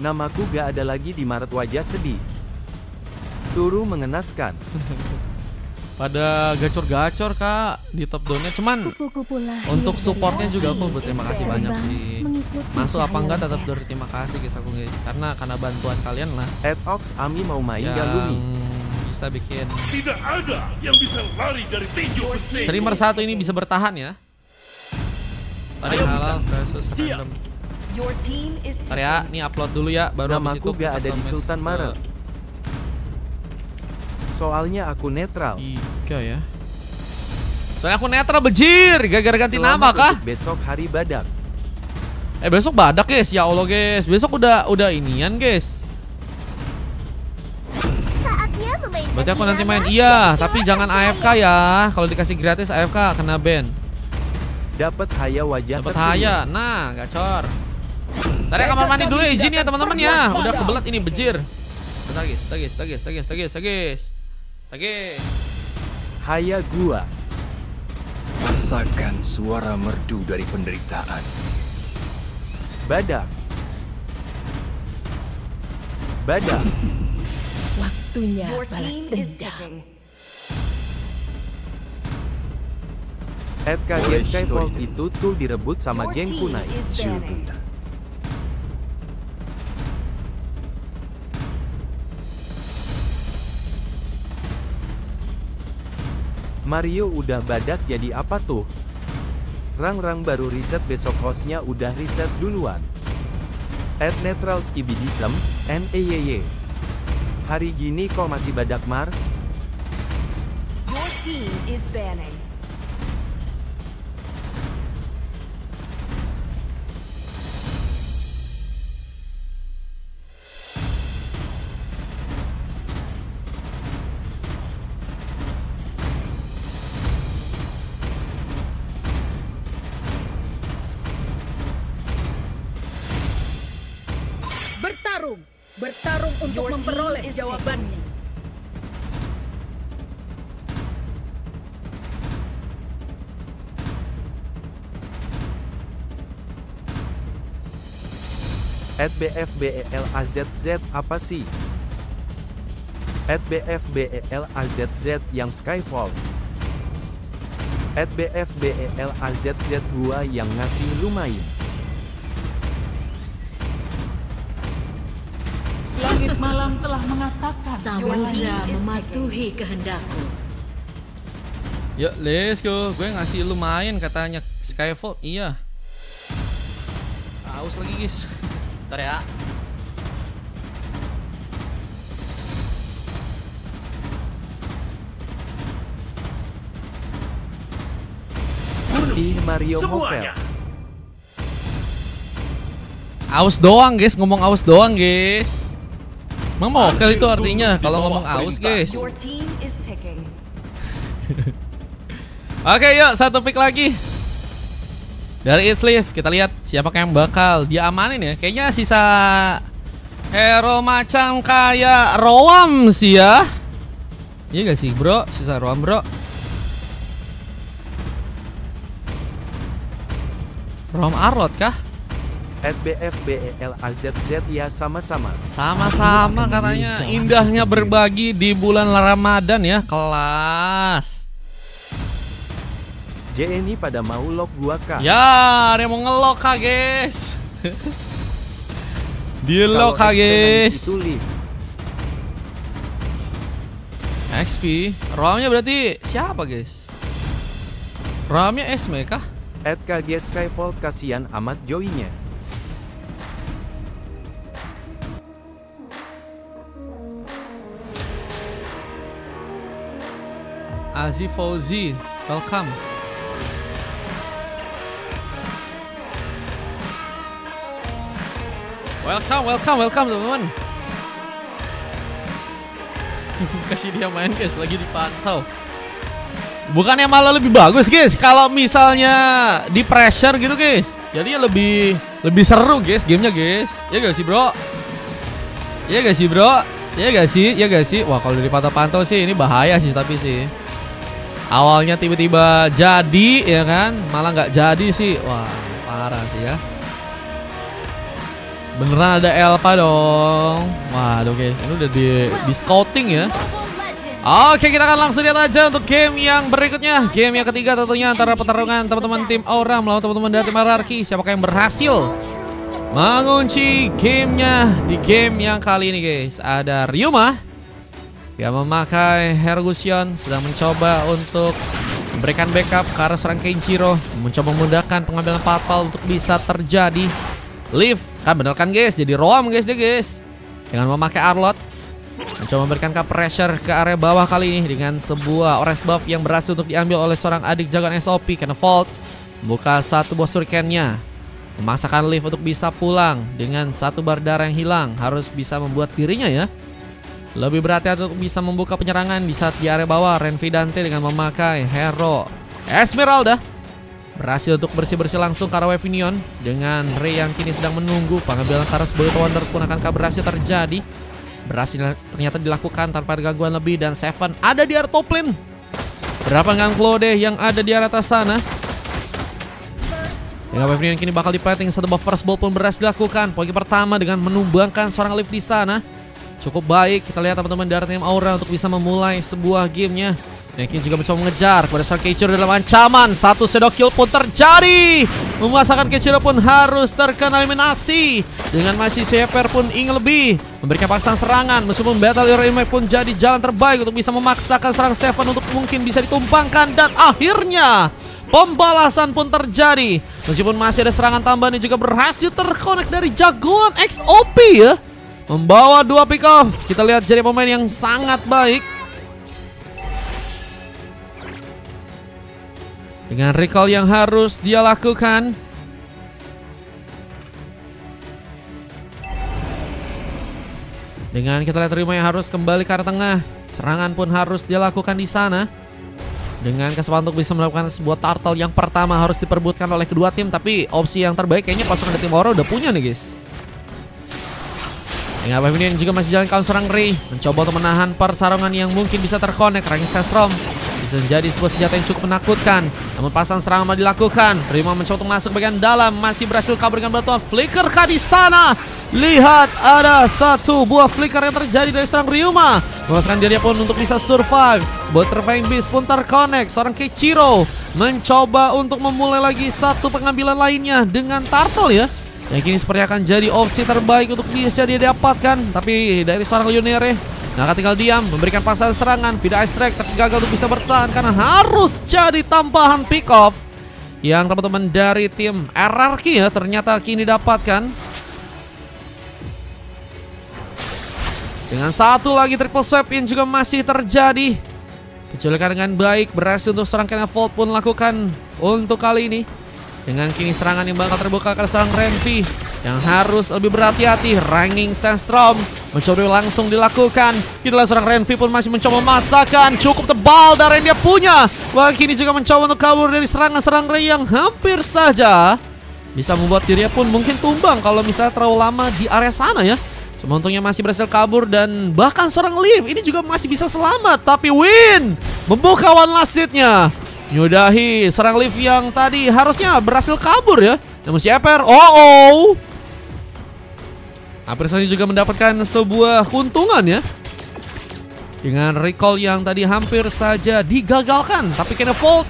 Namaku gak ada lagi di Maret, wajah sedih. Turu mengenaskan. Pada gacor-gacor kak di top downnya, cuman untuk supportnya juga aku berterima kasih banyak sih. Masuk apa enggak tetap berterima kasih guys aku guys, karena bantuan kalian lah. Ox Ami mau main yang gak Lumi? bisa bikin Tidak ada yang bisa lari dari tinju besi. streamer satu ini bisa bertahan ya. Tadi halal versus random. Ntar ya, nih upload dulu ya, baru habis Namaku itu gak kita ada di match Sultan ke Maret. Soalnya aku netral. 3 ya. Soalnya aku netral bejir, gara-gara ganti nama kah? Untuk besok hari badak. Besok badak guys, ya Allah guys. Besok udah inian guys. Berarti aku nanti main, iya, tapi jangan AFK ya. Kalau dikasih gratis AFK kena ban. Dapat haya wajah Dapat tersenyum. haya, nah gacor. Tarik kamar mandi dulu ya, izin ya teman-teman ya. Udah kebelet ini bejir. Bentar guys. Haya gua. Rasakan suara merdu dari penderitaan. Badak. Waktunya balas dendam. KG Skyfall itu tuh direbut sama geng kunai. Juga. Mario udah badak jadi apa tuh? Rang baru riset, besok hostnya udah riset duluan. @netral skibidism, NEYY. Hari gini kok masih badak Mar? Your team is banning. Bertarung untuk memperoleh jawabannya. @BFBELAZZ apa sih? @BFBELAZZ yang Skyfall. @BFBELAZZ gua yang ngasih lumayan. Langit malam telah mengatakan Samudra mematuhi kehendakku. Yuk let's go. Gue ngasih lumayan katanya Skyfall. Iya. Aus lagi guys. Bentar ya. Ih Mario Semuanya. Mokel. Aus doang guys, ngomong aus doang guys. Emang mokel itu artinya kalau ngomong aus guys. Your team is picking. Oke yuk, satu pick lagi dari It's Live. Kita lihat siapa yang bakal dia amanin ya. Kayaknya sisa hero macam kayak Roam sih ya. Iya gak sih bro, sisa Roam bro. Roam Arlot kah? @BFBELAZZ ya sama-sama. Sama-sama katanya. Indahnya berbagi di bulan Ramadan ya. Kelas. JNI pada mau lock gua kah? Ya, ada yang mau ngelok kah guys? Di lock kah guys? Itu live. XP. Roamnya berarti siapa guys? Roamnya Esme kah? @KG Skyfall kasihan amat joinya. Aziz Fauzi, welcome. Welcome teman-teman. Kasih dia main guys, lagi dipantau. Bukannya malah lebih bagus guys kalau misalnya di pressure gitu guys. Jadi lebih seru guys gamenya guys. Ya gak sih bro? Ya gak sih bro? Ya gak sih? Wah kalau dipantau-pantau sih ini bahaya sih tapi sih. Awalnya tiba-tiba jadi ya kan, malah nggak jadi sih. Wah parah sih ya. Beneran ada Elpa dong. Waduh guys, ini udah di scouting ya. Oke, kita akan langsung lihat aja untuk game yang berikutnya. Game yang ketiga tentunya antara pertarungan teman-teman tim Aura melawan teman-teman dari tim RRQ. Siapakah yang berhasil mengunci gamenya di game yang kali ini guys? Ada Ryuma yang memakai Hergusion, sedang mencoba untuk memberikan backup ke arah serang Kenshiro, mencoba memudahkan pengambilan patpal untuk bisa terjadi. Lift, kan bener kan guys, jadi roam guys dia guys. Dengan memakai Arlot, mencoba memberikan ke pressure ke area bawah kali ini dengan sebuah orange buff yang berhasil untuk diambil oleh seorang adik jagoan SOP. Karena Volt membuka satu buah shuriken-nya, memaksakan Lift untuk bisa pulang dengan satu bar darah yang hilang. Harus bisa membuat dirinya ya lebih berhati-hati untuk bisa membuka penyerangan di saat di area bawah. Renvi Dante dengan memakai hero Esmeralda berhasil untuk bersih-bersih langsung ke arah Weaponion. Dengan Rey yang kini sedang menunggu pengambilan ke arah sebagai Wonder pun akankah berhasil terjadi. Berhasil ternyata dilakukan tanpa ada gangguan lebih. Dan Seven ada di area top lane. Berapa dengan Claude yang ada di area atas sana. Dengan Weaponion kini bakal diplating. Satu buff first ball pun berhasil dilakukan. Poin pertama dengan menumbangkan seorang Lift di sana. Cukup baik, kita lihat teman-teman dari tim Aura untuk bisa memulai sebuah gamenya. Yang kini juga mencoba mengejar kepada seorang Kenshiro dalam ancaman. Satu shadow kill pun terjadi, memaksakan Kenshiro pun harus terkena eliminasi. Dengan masih Sieper pun ingin lebih memberikan paksaan serangan. Meskipun Battle Hero Impact pun jadi jalan terbaik untuk bisa memaksakan serang Seven untuk mungkin bisa ditumpangkan. Dan akhirnya pembalasan pun terjadi. Meskipun masih ada serangan tambahan yang juga berhasil terkonek dari jagoan XOP ya. Membawa 2 pick off. Kita lihat jadi pemain yang sangat baik. Dengan recall yang harus dia lakukan. Dengan kita lihat Ryuma yang harus kembali ke arah tengah. Serangan pun harus dia lakukan di sana. Dengan kesempatan untuk bisa melakukan sebuah turtle yang pertama harus diperebutkan oleh kedua tim. Tapi opsi yang terbaik kayaknya pasukan dari tim Aura udah punya nih guys. Dengan Weaponion juga masih jalan kawan serang Rey, mencoba untuk menahan pertarungan yang mungkin bisa terkonek. Rangi Sestrom bisa menjadi sebuah senjata yang cukup menakutkan. Namun pasang serangan dilakukan. Ryuma mencoba untuk masuk bagian dalam, masih berhasil kabur dengan bantuan flicker kah di sana. Lihat ada satu buah flicker yang terjadi dari serang Ryuma, memasukkan dirinya pun untuk bisa survive. Sebuah Terrifying Beast pun terkonek. Seorang Kenshiro mencoba untuk memulai lagi satu pengambilan lainnya dengan turtle ya. Yang kini seperti akan jadi opsi terbaik untuk bisa dia dapatkan. Tapi dari seorang Lionere, nah akan tinggal diam, memberikan pasangan serangan. Vida Ice Strike tapi gagal untuk bisa bertahan karena harus jadi tambahan pick off yang teman-teman dari tim RRQ ya ternyata kini dapatkan. Dengan satu lagi triple swap yang juga masih terjadi. Penculikan dengan baik berhasil untuk seorang Kena Volt pun lakukan untuk kali ini. Dengan kini serangan yang bakal terbuka ke seorang Renvi yang harus lebih berhati-hati. Ranging Sandstorm mencoba langsung dilakukan. Itulah seorang Renvi pun masih mencoba memasakkan. Cukup tebal darah yang dia punya. Wah, kini juga mencoba untuk kabur dari serangan-serang Rey yang hampir saja bisa membuat dirinya pun mungkin tumbang kalau misalnya terlalu lama di area sana ya. Cuma untungnya masih berhasil kabur dan bahkan seorang Liv ini juga masih bisa selamat. Tapi Win membuka one last hit-nya. Nyudahi serang Liv yang tadi harusnya berhasil kabur ya. Namun Sieper, hampir saja juga mendapatkan sebuah keuntungan ya. Dengan recall yang tadi hampir saja digagalkan. Tapi Kena Volt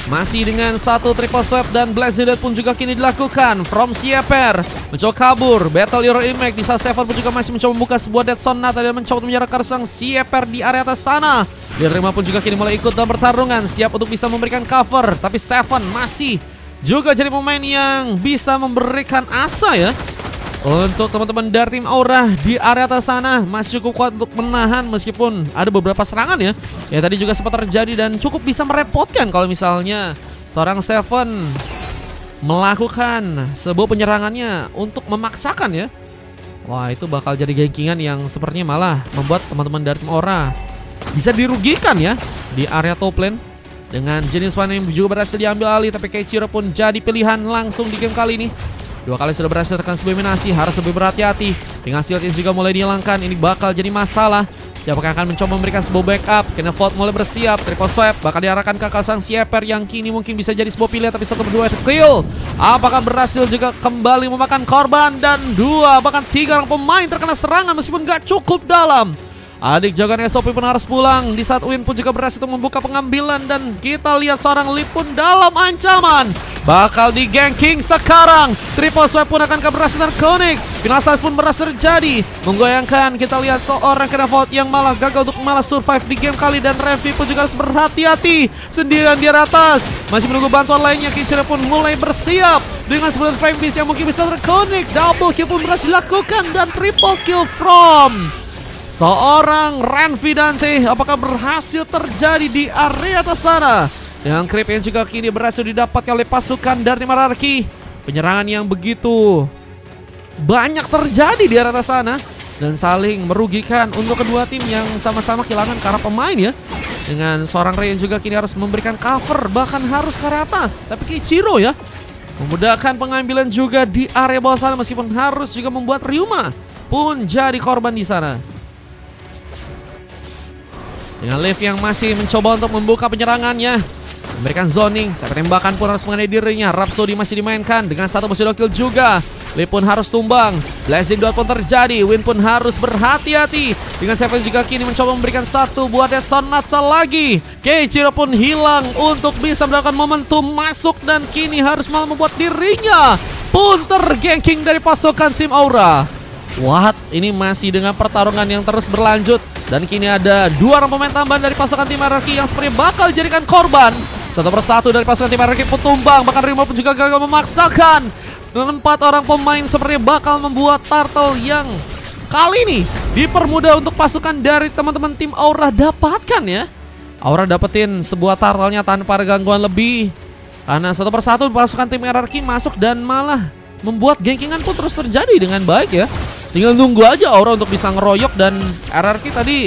masih dengan satu triple swap dan Black Zeded pun juga kini dilakukan. From Sieper mencoba kabur. Battle Hero Impact di saat Seven pun juga masih mencoba membuka sebuah Dead Zone Nata dan mencoba menjarak sang Sieper di area atas sana. Lihat Ryuma pun juga kini mulai ikut dalam pertarungan, siap untuk bisa memberikan cover. Tapi Seven masih juga jadi pemain yang bisa memberikan asa ya untuk teman-teman dari tim Aura di area atas sana. Masih cukup kuat untuk menahan meskipun ada beberapa serangan ya. Ya tadi juga sempat terjadi dan cukup bisa merepotkan kalau misalnya seorang Seven melakukan sebuah penyerangannya untuk memaksakan ya. Wah, itu bakal jadi gankingan yang sepertinya malah membuat teman-teman dari tim Aura bisa dirugikan ya di area top lane. Dengan jenis one yang juga berhasil diambil alih, tapi Kenshiro pun jadi pilihan langsung di game kali ini. 2 kali sudah berhasil tekan sebuah eliminasi, harus lebih berhati-hati. Dengan shield yang juga mulai dihilangkan, ini bakal jadi masalah. Siapakah akan mencoba memberikan sebuah backup? Kenevolt mulai bersiap. Triple swipe bakal diarahkan ke sang Sieper yang kini mungkin bisa jadi sebuah pilihan, tapi satu sebuah kill. Apakah berhasil juga kembali memakan korban? Dan 2 bahkan 3 orang pemain terkena serangan meskipun gak cukup dalam. Adik jagoan SOP pun harus pulang. Di saat Win pun juga berhasil untuk membuka pengambilan. Dan kita lihat seorang Lip pun dalam ancaman. Bakal di ganking sekarang. Triple swipe pun akan keberhasilan connect. Final size pun berhasil terjadi. Menggoyangkan, kita lihat seorang Kenevolt yang malah gagal untuk malah survive di game kali. Dan Revi pun juga harus berhati-hati sendirian di atas. Masih menunggu bantuan lainnya. Kichiro pun mulai bersiap dengan sebuah frame beast yang mungkin bisa terconnect. Double kill pun berhasil dilakukan. Dan triple kill from seorang Renvi Dante. Apakah berhasil terjadi di area atas sana? Dengan creep yang juga kini berhasil didapatkan oleh pasukan dari tim Hierarchy. Penyerangan yang begitu banyak terjadi di area atas sana dan saling merugikan untuk kedua tim yang sama-sama kehilangan karena pemain ya. Dengan seorang Ray yang juga kini harus memberikan cover, bahkan harus ke area atas. Tapi Kichiro ya memudahkan pengambilan juga di area bawah sana, meskipun harus juga membuat Ryuma pun jadi korban di sana. Dengan Liv yang masih mencoba untuk membuka penyerangannya, memberikan zoning, tapi tembakan pun harus mengenai dirinya. Rhapsody masih dimainkan dengan satu Bushido kill juga. Liv pun harus tumbang. Blazing Dot pun terjadi. Win pun harus berhati-hati. Dengan Seven juga kini mencoba memberikan satu buat Dead Sonatsa lagi. Kichiro pun hilang untuk bisa mendapatkan momentum masuk. Dan kini harus malah membuat dirinya pun terganking dari pasukan tim Aura. What? Ini masih dengan pertarungan yang terus berlanjut. Dan kini ada 2 orang pemain tambahan dari pasukan tim Hierarchy yang sepertinya bakal dijadikan korban. Satu persatu dari pasukan tim Hierarchy pun tumbang. Bahkan Rimo pun juga gagal memaksakan. Dan 4 orang pemain sepertinya bakal membuat turtle yang kali ini dipermudah untuk pasukan dari teman-teman tim Aura dapatkan ya. Aura dapetin sebuah turtle-nya tanpa ada gangguan lebih. Karena satu persatu pasukan tim Hierarchy masuk dan malah membuat gankingan pun terus terjadi dengan baik ya. Tinggal nunggu aja Aura untuk bisa ngeroyok, dan Hierarchy tadi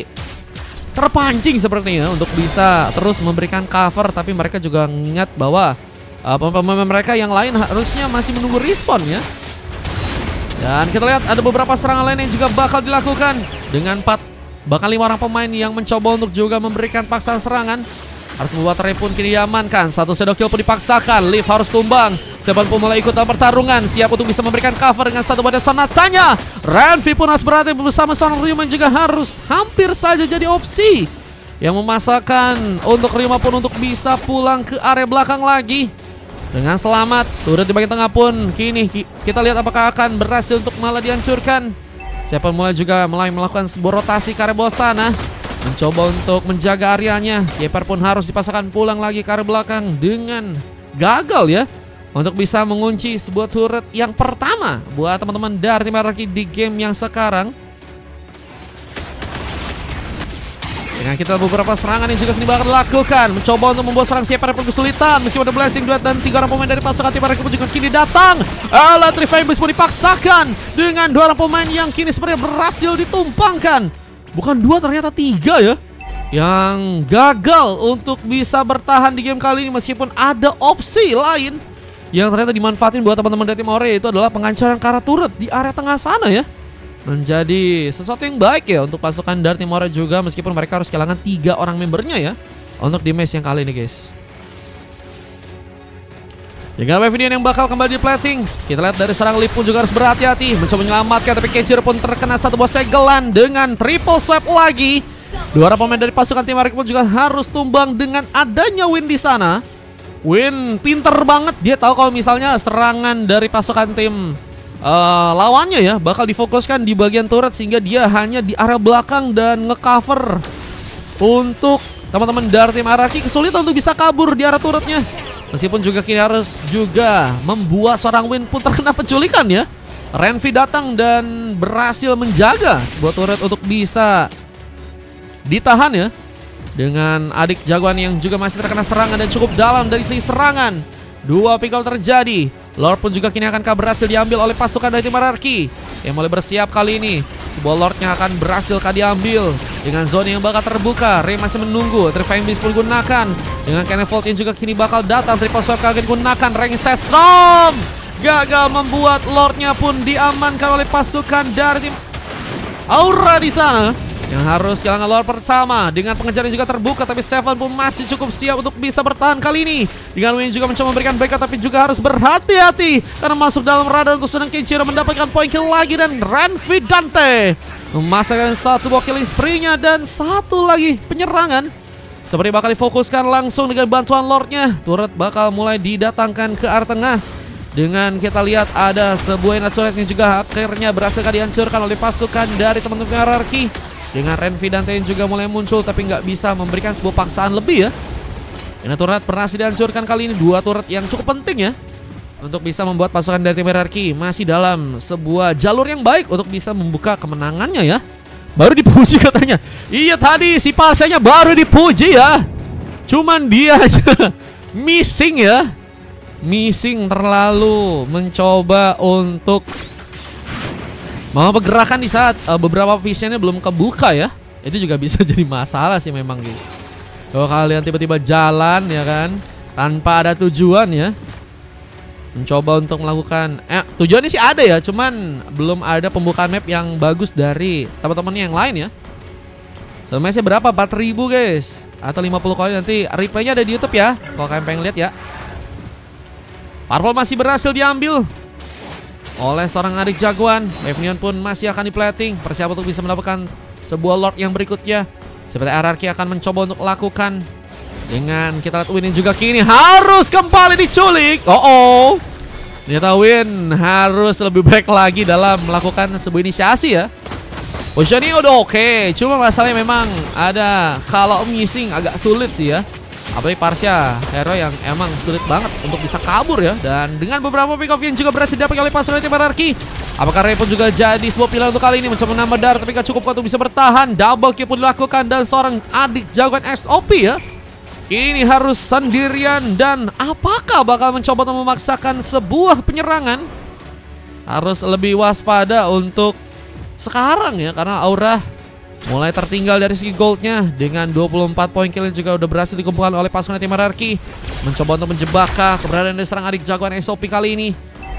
terpancing sepertinya untuk bisa terus memberikan cover. Tapi mereka juga mengingat bahwa pemain mereka yang lain harusnya masih menunggu respawn ya. Dan kita lihat ada beberapa serangan lain yang juga bakal dilakukan dengan 4 bahkan 5 orang pemain yang mencoba untuk juga memberikan paksaan serangan. Harus membuat Ray pun kini diamankan. Satu shadow kill pun dipaksakan. Liv harus tumbang. Siapa pun mulai ikut dalam pertarungan, siap untuk bisa memberikan cover dengan satu pada Sonatsanya. Renvi pun harus berhati bersama seorang Ryuma juga harus hampir saja jadi opsi yang memasakkan untuk Ryuma pun untuk bisa pulang ke area belakang lagi dengan selamat. Turret di bagian tengah pun kini kita lihat apakah akan berhasil untuk malah dihancurkan. Siapa mulai juga mulai melakukan sebuah rotasi ke area bawah sana, mencoba untuk menjaga areanya. Sieper pun harus dipasangkan pulang lagi ke area belakang dengan gagal ya untuk bisa mengunci sebuah turret yang pertama buat teman-teman dari tim Hierarchy di game yang sekarang. Dengan kita beberapa serangan yang juga kini bakal dilakukan, mencoba untuk membuat serang Sieper pun kesulitan meskipun ada Blessing Duet dan 3 orang pemain dari pasukan tim Hierarchy pun juga kini datang. Electrifying Beast pun dipaksakan dengan 2 orang pemain yang kini sebenarnya berhasil ditumpangkan. Bukan 2, ternyata 3 ya yang gagal untuk bisa bertahan di game kali ini, meskipun ada opsi lain yang ternyata dimanfaatin buat teman-teman dari tim Aura, itu adalah penghancuran ke arah turret di area tengah sana ya. Menjadi sesuatu yang baik ya untuk pasukan dari tim Aura juga, meskipun mereka harus kehilangan 3 orang membernya ya untuk di match yang kali ini guys. Hingga video yang bakal kembali di plating, kita lihat dari serang Liv pun juga harus berhati-hati mencoba menyelamatkan, tapi Kichiro pun terkena satu buah segelan dengan triple swipe lagi. 2 orang pemain dari pasukan tim Hierarchy pun juga harus tumbang dengan adanya Win di sana. Win pinter banget, dia tahu kalau misalnya serangan dari pasukan tim lawannya ya bakal difokuskan di bagian turret, sehingga dia hanya di area belakang dan ngecover untuk teman-teman dari tim Hierarchy kesulitan untuk bisa kabur di area turretnya. Meskipun juga kini harus juga membuat seorang Win pun terkena penculikan ya. Renvi datang dan berhasil menjaga sebuah turret untuk bisa ditahan ya. Dengan adik jagoan yang juga masih terkena serangan dan cukup dalam dari sisi serangan. 2 pick up terjadi. Lord pun juga kini akan berhasil diambil oleh pasukan dari tim Hierarchy yang mulai bersiap kali ini. Sebuah Lordnya akan berhasil diambil dengan zona yang bakal terbuka. Ray masih menunggu. Terrifying Beast pun gunakan dengan Kenevolt yang juga kini bakal datang. Triple swipe akan gunakan. Range Storm gagal membuat Lordnya pun diamankan oleh pasukan dari tim Aura di sana. yang harus kehilangan Lord pertama. Dengan pengejaran juga terbuka, tapi Seven pun masih cukup siap untuk bisa bertahan kali ini. Dengan Win juga mencoba memberikan backup, tapi juga harus berhati-hati karena masuk dalam radar untuk sedang Kenshiro mendapatkan poin kill lagi. Dan Renvi Dante memasakkan satu buah killing spree-nya dan satu lagi penyerangan. Seperti bakal difokuskan langsung dengan bantuan Lordnya. Turret bakal mulai didatangkan ke arah tengah. Dengan kita lihat ada sebuah Natsuret yang juga akhirnya berhasil dihancurkan oleh pasukan dari teman-teman hierarki. Dengan Renvi Dante yang juga mulai muncul, tapi nggak bisa memberikan sebuah paksaan lebih ya. Ini turret berhasil dihancurkan kali ini. Dua turret yang cukup penting ya, untuk bisa membuat pasukan dari tim hierarki masih dalam sebuah jalur yang baik untuk bisa membuka kemenangannya ya. Baru dipuji katanya. Iya tadi si Pasenya baru dipuji ya. Cuman dia aja missing ya. Missing terlalu mencoba untuk mau pergerakan di saat beberapa visionnya belum kebuka ya. Itu juga bisa jadi masalah sih memang gitu. Kalau kalian tiba-tiba jalan ya kan, tanpa ada tujuan ya, mencoba untuk melakukan tujuannya sih ada ya, cuman belum ada pembukaan map yang bagus dari teman-temannya yang lain ya. Selesai berapa? 4.000 guys, atau 50 koin. Nanti replaynya ada di YouTube ya, kalau kalian pengen lihat ya. Purple masih berhasil diambil oleh seorang adik jagoan. Evnion pun masih akan diplating, persiapan untuk bisa mendapatkan sebuah Lord yang berikutnya. Seperti RRQ akan mencoba untuk lakukan. Dengan kita lihat Win juga kini harus kembali diculik. Ternyata Win harus lebih baik lagi dalam melakukan sebuah inisiasi ya. Positioning udah oke, cuma masalahnya memang ada kalau missing agak sulit sih ya. Apalagi Parsia, hero yang emang sulit banget untuk bisa kabur ya. Dan dengan beberapa pick off yang juga berhasil didapat oleh pasukan tim hierarki. Apakah Ray pun juga jadi sebuah pilihan untuk kali ini, mencoba menambah darah tapi gak cukup kuat untuk bisa bertahan. Double kill pun dilakukan dan seorang adik jagoan SOP ya. Ini harus sendirian dan apakah bakal mencoba untuk memaksakan sebuah penyerangan? Harus lebih waspada untuk sekarang ya, karena Aura mulai tertinggal dari segi goldnya. Dengan 24 poin kill yang juga udah berhasil dikumpulkan oleh pasukan tim hierarki. Mencoba untuk menjebak keberadaan dari serang adik jagoan SOP kali ini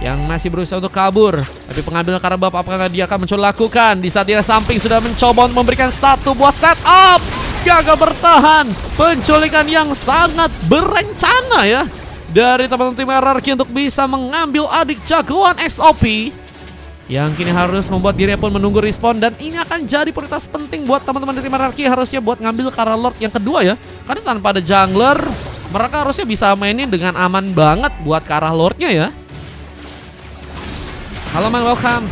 yang masih berusaha untuk kabur. Tapi pengambilan Karabab apakah dia akan mencoba lakukan? Di saat dia samping sudah mencoba untuk memberikan satu buah setup. Gagal bertahan. Penculikan yang sangat berencana ya dari teman-teman tim hierarki untuk bisa mengambil adik jagoan SOP. Yang kini harus membuat dirinya pun menunggu respon. Dan ini akan jadi prioritas penting buat teman-teman dari tim hierarki, harusnya buat ngambil Kara Lord yang kedua ya. Karena tanpa ada jungler, mereka harusnya bisa mainin dengan aman banget buat Kara Lordnya ya. Halo man, welcome.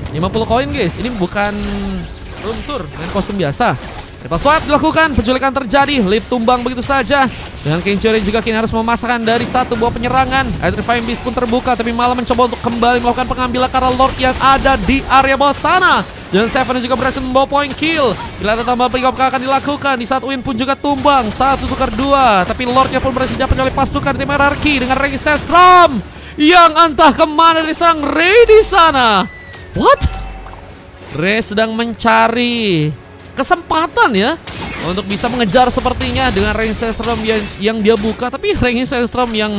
50 koin guys, ini bukan room tour, main kostum biasa. Kita swap dilakukan, penculikan terjadi, Lip tumbang begitu saja. Dengan Kenshiro juga kini harus memasakkan dari satu buah penyerangan. Electrifying Beast pun terbuka, tapi malah mencoba untuk kembali melakukan pengambilan Kara Lord yang ada di area bawah sana. Dan Seven juga berhasil membawa poin kill. Bila tambah pick up akan dilakukan. Di saat Win pun juga tumbang, 1 tukar 2. Tapi Lordnya pun berhasil dapat oleh pasukan tim hierarki dengan Regi Sestrom yang entah kemana diserang Ray di sana. What? Ray sedang mencari kesempatan ya untuk bisa mengejar sepertinya dengan Ray Sestrom yang dia buka. Tapi Ray Sestrom yang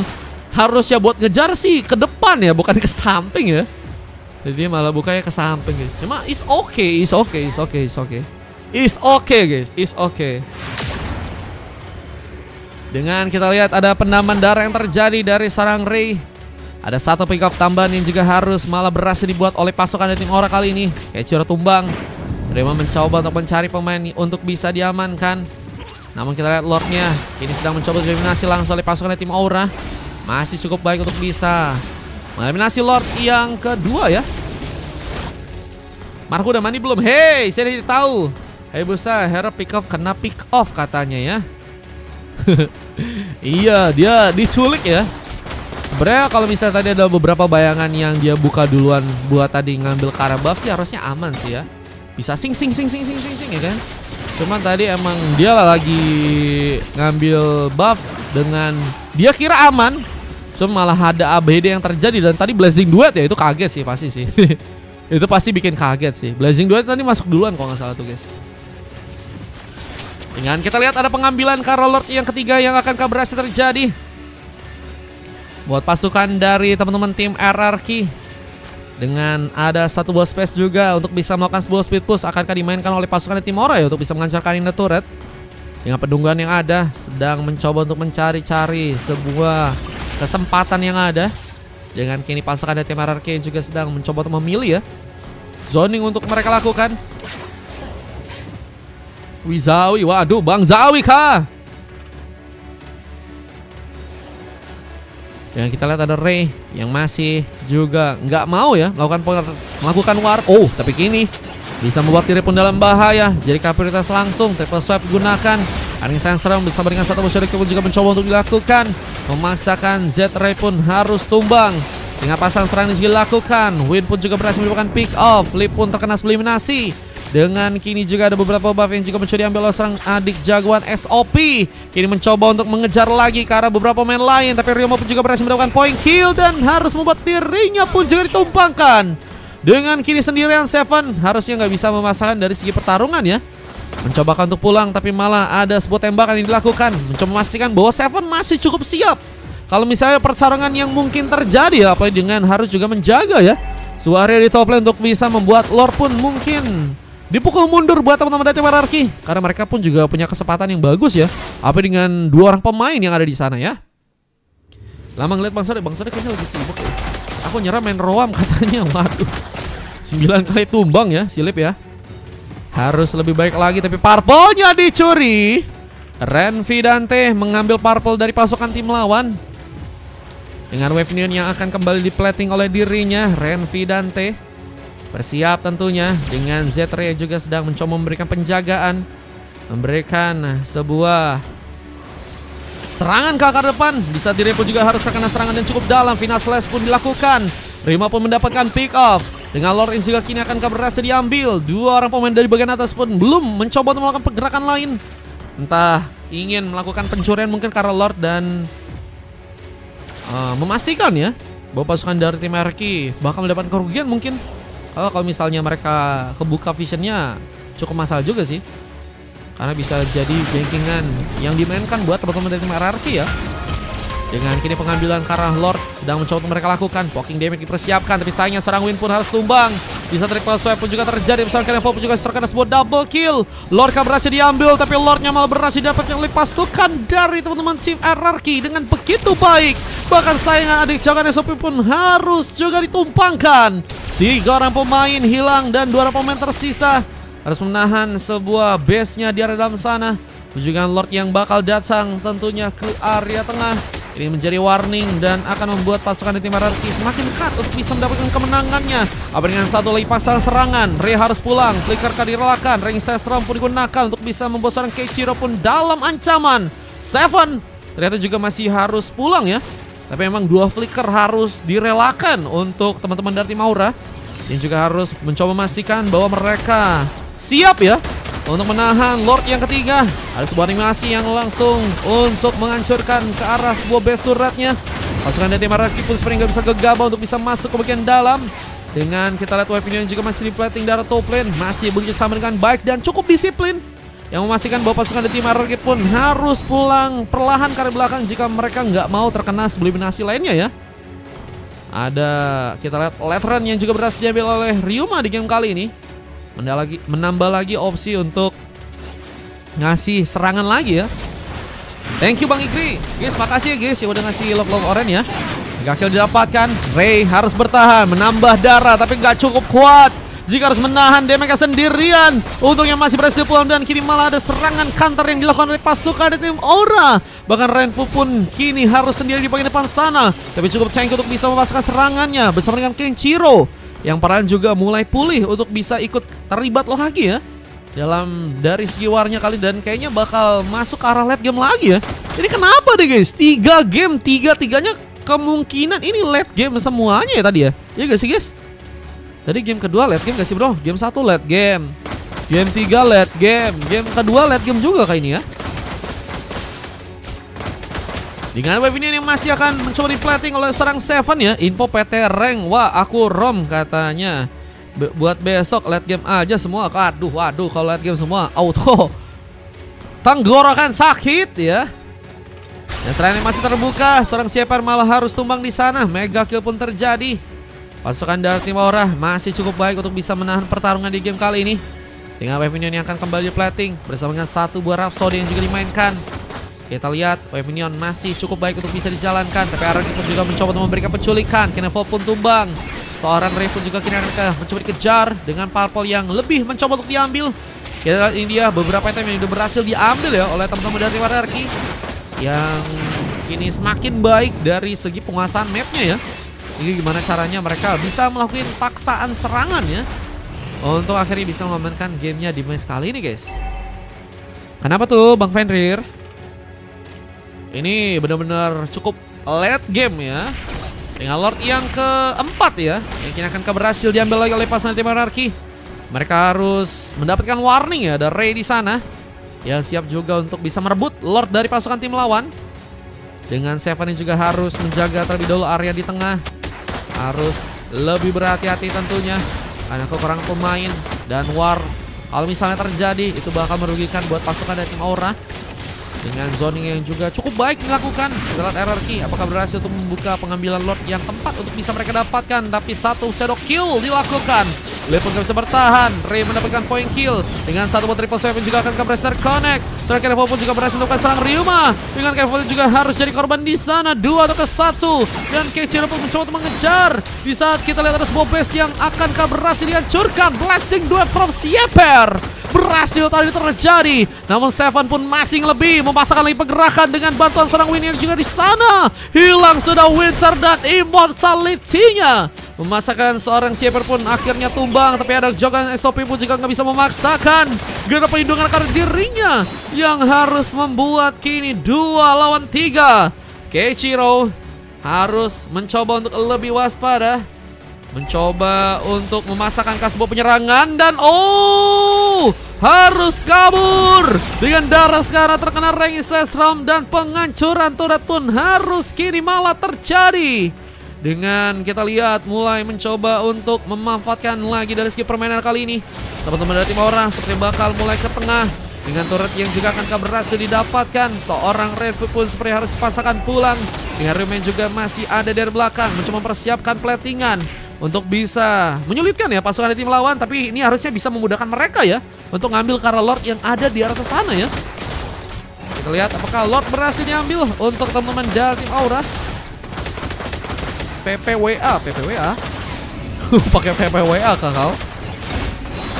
harusnya buat ngejar sih ke depan ya, bukan ke samping ya. Jadi dia malah bukanya ke samping guys. Cuma it's okay guys, it's okay. Dengan kita lihat ada penambahan darah yang terjadi dari sarang Ray. Ada satu pick up tambahan yang juga harus malah berhasil dibuat oleh pasukan dari tim Aura kali ini. Kenshiro tumbang. Rema mencoba untuk mencari pemain untuk bisa diamankan. Namun kita lihat Lordnya ini sedang mencoba eliminasi langsung oleh pasukan dari tim Aura. Masih cukup baik untuk bisa eliminasi Lord yang kedua ya. Marco udah mandi belum? Hey, saya tidak tahu. Hey busa, hero pick off kena pick off katanya ya. Iya, dia diculik ya. Sebenarnya kalau misalnya tadi ada beberapa bayangan yang dia buka duluan buat tadi ngambil Kara buff sih harusnya aman sih ya. Bisa sing ya kan. Cuman tadi emang dia lagi ngambil buff dengan dia kira aman. Cuma malah ada ABD yang terjadi. Dan tadi Blazing Duet ya, itu kaget sih pasti sih. Itu pasti bikin kaget sih. Blazing Duet tadi masuk duluan kalau nggak salah tuh guys. Dengan kita lihat ada pengambilan Kara Lord yang ketiga yang akan berhasil terjadi buat pasukan dari teman-teman tim RRQ. Dengan ada satu buah space juga untuk bisa melakukan sebuah speed push. Akankah dimainkan oleh pasukan Tim Aura ya untuk bisa menghancurkan Inner Turret? Dengan pendunggan yang ada, sedang mencoba untuk mencari-cari sebuah kesempatan yang ada. Dengan kini pasukan Tim RRQ juga sedang mencoba untuk memilih ya zoning untuk mereka lakukan. Wizawi, waduh Bang Zawi kah? Yang kita lihat ada Ray yang masih juga nggak mau ya melakukan war. Oh, tapi kini bisa membuat diri pun dalam bahaya. Jadi prioritas langsung triple swipe gunakan. Aning Sensor bisa berikan satu musuh pun juga mencoba untuk dilakukan. Memaksakan Z-Ray pun harus tumbang. Dengan pasang serang yang juga dilakukan. Win pun juga berhasil melakukan pick off. Lip pun terkena eliminasi. Dengan kini juga ada beberapa buff yang juga mencoba diambil oleh serang adik jagoan SOP. Kini mencoba untuk mengejar lagi ke arah beberapa pemain lain. Tapi Ryomo pun juga berhasil mendapatkan point kill. Dan harus membuat dirinya pun juga ditumpangkan. Dengan kini sendirian Seven harusnya nggak bisa memasakkan dari segi pertarungan ya. Mencobakan untuk pulang tapi malah ada sebuah tembakan yang dilakukan. Mencoba memastikan bahwa Seven masih cukup siap. Kalau misalnya pertarungan yang mungkin terjadi ya, apalagi dengan harus juga menjaga ya Suarya di top lane untuk bisa membuat Lord pun mungkin dipukul mundur buat teman-teman dari RRQ. Karena mereka pun juga punya kesempatan yang bagus ya. Apa dengan dua orang pemain yang ada di sana ya. Lama ngeliat Bang Sode kayaknya lagi sibuk ya. Aku nyerah main Roam katanya. Waduh 9 kali tumbang ya Silip ya. Harus lebih baik lagi. Tapi purple-nya dicuri. Renvidante mengambil purple dari pasukan tim lawan. Dengan wave neon yang akan kembali diplating oleh dirinya Renvidante bersiap tentunya. Dengan Z-Ray juga sedang mencoba memberikan penjagaan. Memberikan sebuah serangan ke arah depan. Bisa diri pun juga harus terkena serangan yang cukup dalam. Final slash pun dilakukan. Rima pun mendapatkan pick off. Dengan Lord yang juga kini akan berhasil diambil. Dua orang pemain dari bagian atas pun belum mencoba untuk melakukan pergerakan lain. Entah ingin melakukan pencurian mungkin karena Lord dan memastikan ya bahwa pasukan dari tim RRQ bakal mendapatkan kerugian mungkin. Kalau misalnya mereka kebuka visionnya cukup masalah juga sih. Karena bisa jadi bankingan yang dimainkan buat teman-teman dari tim RRQ ya. Dengan kini pengambilan ke arah Lord sedang mencoba untuk mereka lakukan. Poking damage dipersiapkan tapi sayangnya serang Win pun harus tumbang. Bisa triple swipe pun juga terjadi. Misalkan Evo pun juga terkena sebuah double kill. Lord berhasil diambil tapi Lordnya malah berhasil dapat yang pasukan dari teman-teman tim RRQ dengan begitu baik. Bahkan sayangnya adik jagoan SOP pun harus juga ditumpangkan. 3 orang pemain hilang dan 2 orang pemain tersisa. Harus menahan sebuah base-nya di area dalam sana. Juga Lord yang bakal datang tentunya ke area tengah. Ini menjadi warning dan akan membuat pasukan di tim RRQ semakin dekat untuk bisa mendapatkan kemenangannya. Apa dengan satu lagi pasang serangan, Ray harus pulang, Flicker direlakan, Ring Sestrom pun digunakan untuk bisa membuat seorang Keiichiro pun dalam ancaman. Seven ternyata juga masih harus pulang ya. Tapi memang 2 Flicker harus direlakan untuk teman-teman dari tim Aura. Yang juga harus mencoba memastikan bahwa mereka siap ya untuk menahan Lord yang ketiga. Ada sebuah animasi yang langsung untuk menghancurkan ke arah sebuah base turretnya. Pasukan dari tim RRQ pun sebenarnya nggak bisa gegabah untuk bisa masuk ke bagian dalam. Dengan kita lihat wave yang juga masih di plating dari top lane. Masih bekerja sama dengan baik dan cukup disiplin. Yang memastikan bahwa pasukan dari tim RRQ pun harus pulang perlahan ke arah belakang jika mereka nggak mau terkena eliminasi lainnya ya. Ada kita lihat Letran yang juga berhasil diambil oleh Ryuma di game kali ini. Menambah lagi opsi untuk ngasih serangan lagi ya. Thank you Bang Ikri. Guys, makasih ya guys yang udah ngasih love orange ya. Gak kill didapatkan. Ray harus bertahan, menambah darah tapi gak cukup kuat jika harus menahan damage sendirian. Untungnya masih berhasil pulang dan kini malah ada serangan counter yang dilakukan oleh pasukan dari tim Aura. Bahkan Renfu pun kini harus sendiri di bagian depan sana. Tapi cukup tank untuk bisa memasukkan serangannya bersama dengan Keiichiro yang peran juga mulai pulih untuk bisa ikut terlibat lagi ya dalam dari segi warnya kali. Dan kayaknya bakal masuk ke arah late game lagi ya. Ini kenapa deh guys, 3 game, 3-3-nya kemungkinan ini late game semuanya ya tadi ya. Ya gak sih guys? Tadi game kedua late game gak sih bro? Game 1 late game, game 3 late game, game kedua late game juga kayak ini ya. Dengan wave ini yang masih akan mencoba di plating oleh serang Seven ya. Info PT rank. Wah aku rom katanya. Buat besok late game aja semua. Waduh kalau late game semua auto tenggorokan sakit ya. Dan serangan yang masih terbuka. Seorang Shepard malah harus tumbang di sana. Mega kill pun terjadi. Pasukan dari tim Aura masih cukup baik untuk bisa menahan pertarungan di game kali ini. Dengan Wave Minion yang akan kembali plating bersama dengan satu buah Rhapsody yang juga dimainkan. Kita lihat Wave Minion masih cukup baik untuk bisa dijalankan. Tapi Araki pun juga mencoba untuk memberikan penculikan. Kenevol pun tumbang. Seorang Ray pun juga kini akan mencoba dikejar dengan Purple yang lebih mencoba untuk diambil. Kita lihat ini dia beberapa item yang sudah berhasil diambil ya oleh teman-teman dari tim Araki. Yang kini semakin baik dari segi penguasaan mapnya ya. Ini gimana caranya mereka bisa melakukan paksaan serangan ya, untuk akhirnya bisa memainkan gamenya di match kali ini guys. Kenapa tuh Bang Fenrir? Ini benar-benar cukup late game ya. Dengan Lord yang keempat ya, yang kini akan berhasil diambil lagi oleh pasukan tim Anarki. Mereka harus mendapatkan warning ya, ada Ray di sana yang siap juga untuk bisa merebut Lord dari pasukan tim lawan. Dengan Seven yang juga harus menjaga terlebih dahulu area di tengah. Harus lebih berhati-hati tentunya karena kekurangan pemain dan war kalau misalnya terjadi itu bakal merugikan buat pasukan dari tim Aura. Dengan zoning yang juga cukup baik dilakukan, kita lihat RRQ apakah berhasil untuk membuka pengambilan Lord yang tempat untuk bisa mereka dapatkan. Tapi satu shadow kill dilakukan, Lee pun gak bisa bertahan. Ray mendapatkan point kill dengan satu buat triple seven juga akan berhasil terconnect. Seorang Kenevol pun juga berhasil mendapatkan serang Ryuma. Dengan Kenevol juga harus jadi korban di sana 2 atau ke 1. Dan Keiichiro pun mencoba untuk mengejar. Di saat kita lihat ada sebuah base yang akan berhasil dihancurkan. Blessing duet from Sieper berhasil tadi terjadi, namun Seven pun masih lebih memasakkan lagi pergerakan dengan bantuan seorang Winner juga di sana. Hilang sudah Winter dan Immortality-nya. Memasakkan seorang Sieper pun akhirnya tumbang, tapi ada Jogan SOP pun juga nggak bisa memaksakan. Gak ada perlindungan karena dirinya yang harus membuat kini 2 lawan 3. Keiichiro harus mencoba untuk lebih waspada, mencoba untuk memasakkan sebuah penyerangan dan harus kabur dengan darah sekarang terkena Ring Sestrom dan penghancuran turret pun harus kini malah terjadi. Dengan kita lihat mulai mencoba untuk memanfaatkan lagi dari segi permainan kali ini, teman-teman dari tim Aura seperti bakal mulai ke tengah dengan turret yang juga akan berhasil didapatkan. Seorang Redwood pun seperti harus dipasangkan pulang. Dengan Remain juga masih ada dari belakang mencoba mempersiapkan platingan untuk bisa menyulitkan ya pasukan dari tim lawan. Tapi ini harusnya bisa memudahkan mereka ya untuk ngambil karena Lord yang ada di atas sana ya. Kita lihat apakah Lord berhasil diambil untuk teman-teman dari tim Aura. PPWA pakai PPWA kakak.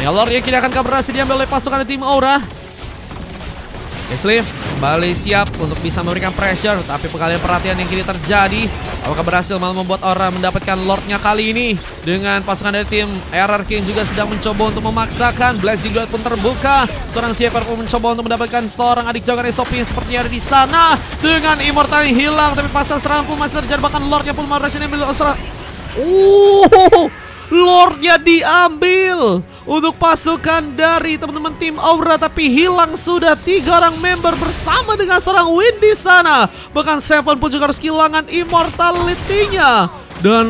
Ya Lord yang kini akan berhasil diambil oleh pasukan dari tim Aura. Sleeve kembali siap untuk bisa memberikan pressure, tapi pengalian perhatian yang kini terjadi, apakah berhasil malah membuat Aura mendapatkan Lordnya kali ini. Dengan pasukan dari tim RRQ yang juga sedang mencoba untuk memaksakan. Blazing Duet pun terbuka. Seorang Sieper pun mencoba untuk mendapatkan seorang adik Jogan SOP yang sepertinya ada di sana. Dengan Immortal yang hilang, tapi pasang serangan pun masih terjadi. Bahkan Lordnya pun berhasil diambil. Lordnya diambil untuk pasukan dari teman-teman tim Aura, tapi hilang sudah 3 orang member bersama dengan seorang Win di sana. Bahkan Seven pun juga harus kehilangan Immortality-nya. Dan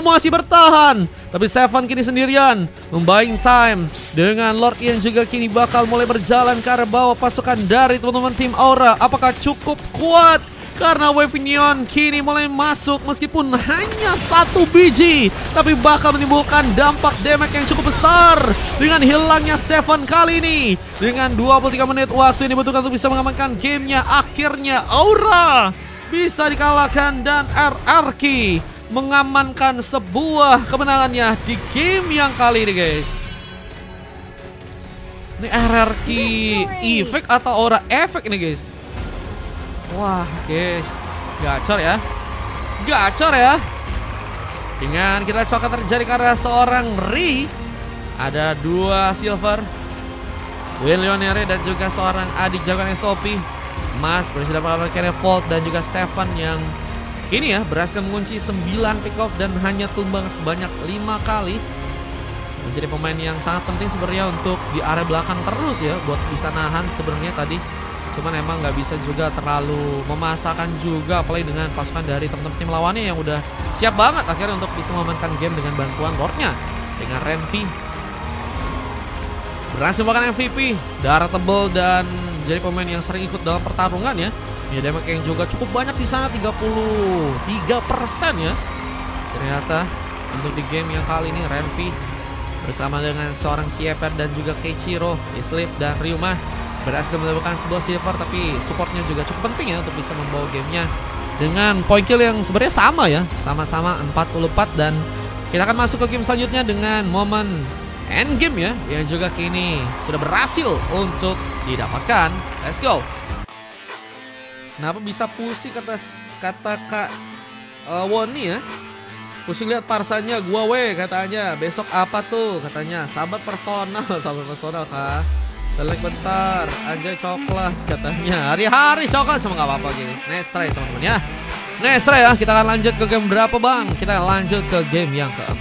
masih bertahan, tapi Seven kini sendirian membuying time dengan Lord yang juga kini bakal mulai berjalan ke arah bawah pasukan dari teman-teman tim Aura. Apakah cukup kuat? Karena Wave Neon kini mulai masuk meskipun hanya 1 biji, tapi bakal menimbulkan dampak damage yang cukup besar dengan hilangnya Seven kali ini. Dengan 23 menit waktu ini dibutuhkan untuk bisa mengamankan gamenya. Akhirnya Aura bisa dikalahkan dan RRQ mengamankan sebuah kemenangannya di game yang kali ini guys. Ini RRQ efek atau Aura efek ini guys. Wah guys, gacor ya. Dengan kita coba terjadi karena seorang Ri. Ada 2 silver, Will Leonere dan juga seorang adik Jogan SOP. Mas berhasil dapat Kenevol dan juga Seven yang ini ya berhasil mengunci 9 pick off dan hanya tumbang sebanyak 5 kali. Menjadi pemain yang sangat penting sebenarnya untuk di area belakang terus ya, buat bisa nahan sebenarnya tadi. Cuman emang nggak bisa juga terlalu memasakkan juga, apalagi dengan pasukan dari teman-teman tim lawannya yang udah siap banget akhirnya untuk bisa memainkan game dengan bantuan Lordnya. Dengan Renvi berhasil melakukan MVP, darah tebal dan jadi pemain yang sering ikut dalam pertarungan ya. Ya damage yang juga cukup banyak di sana, 33% ya. Ternyata untuk di game yang kali ini. Renvi bersama dengan seorang Sieper dan juga Keiichiro, Islip dan Ryuma berhasil mendapatkan sebuah silver, tapi supportnya juga cukup penting ya untuk bisa membawa gamenya dengan point kill yang sebenarnya sama ya, sama-sama 44. Dan kita akan masuk ke game selanjutnya dengan momen end game ya, yang juga kini sudah berhasil untuk didapatkan. Let's go. Kenapa bisa pusing kata Kak Woni ya? Pusing lihat parsanya gua katanya. Besok apa tuh katanya? Sahabat personal, sahabat personal kah? Selek bentar, anjay coklat katanya. Hari-hari coklat cuma nggak apa-apa guys. Next try teman-teman ya. Next try ya. Kita akan lanjut ke game berapa bang? Kita lanjut ke game yang ke-4.